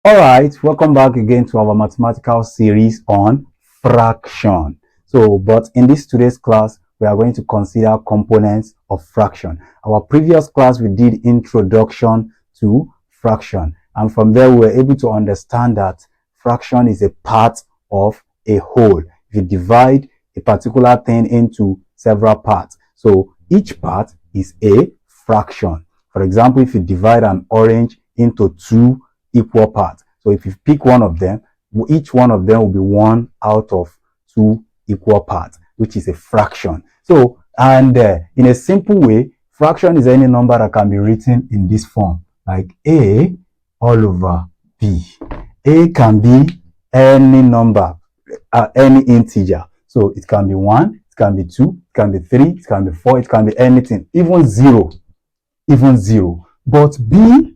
All right, welcome back again to our mathematical series on fraction. But in this today's class, we are going to consider components of fraction. Our previous class, we did introduction to fraction. And from there, we were able to understand that fraction is a part of a whole. If you divide a particular thing into several parts, so each part is a fraction. For example, if you divide an orange into two equal parts. So if you pick one of them, each one of them will be one out of two equal parts, which is a fraction. So, and in a simple way, fraction is any number that can be written in this form, like A all over B. A can be any number, any integer. So it can be 1, it can be 2, it can be 3, it can be 4, it can be anything, even 0. But B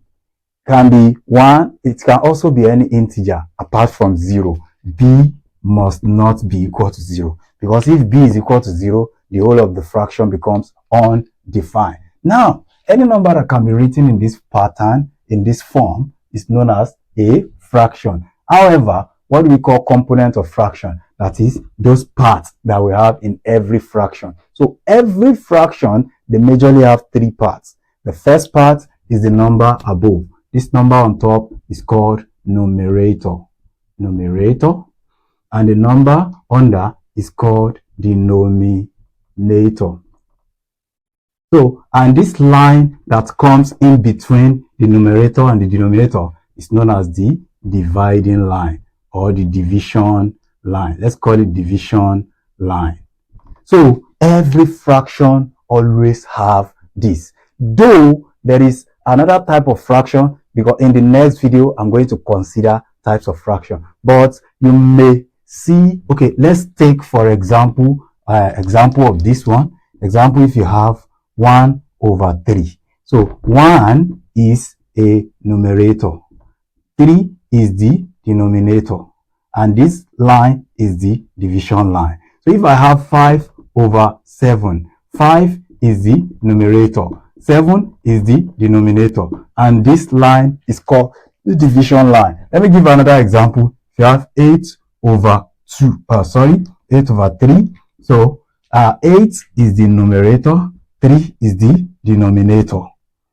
can be 1, it can also be any integer apart from 0. B must not be equal to 0, because if B is equal to 0, the whole of the fraction becomes undefined. Now, any number that can be written in this pattern, in this form, is known as a fraction. However, what do we call component of fraction? That is, those parts that we have in every fraction. So every fraction, they majorly have 3 parts. The first part is the number above. This number on top is called numerator. And the number under is called denominator. So, and this line that comes in between the numerator and the denominator is known as the dividing line or the division line. Let's call it division line. So, every fraction always have this. Though there is another type of fraction, because in the next video, I'm going to consider types of fraction. But you may see, okay, let's take, for example, example of this one. Example, if you have 1 over 3. So 1 is a numerator. 3 is the denominator. And this line is the division line. So if I have 5 over 7, 5 is the numerator. 7 is the denominator, and this line is called the division line. Let me give another example. If you have 8 over 8 over 3, so 8 is the numerator, 3 is the denominator.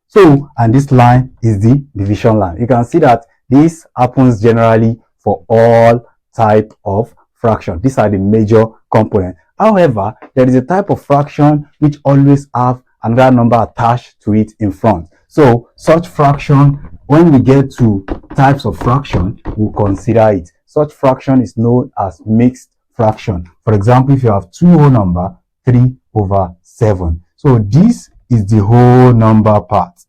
So, and this line is the division line. You can see that this happens generally for all type of fraction. These are the major components. However, there is a type of fraction which always have another number attached to it in front. So such fraction, when we get to types of fraction, we'll consider it. Such fraction is known as mixed fraction. For example, if you have two whole number, 3 over 7. So this is the whole number part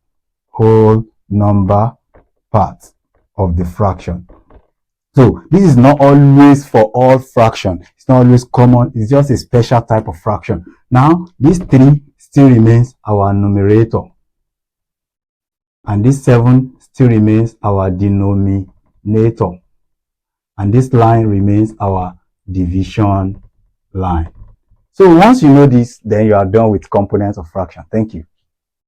of the fraction. So this is not always for all fraction. It's not always common. It's just a special type of fraction. Now, this 3 still remains our numerator. And this 7 still remains our denominator. And this line remains our division line. So once you know this, then you are done with components of fraction. Thank you.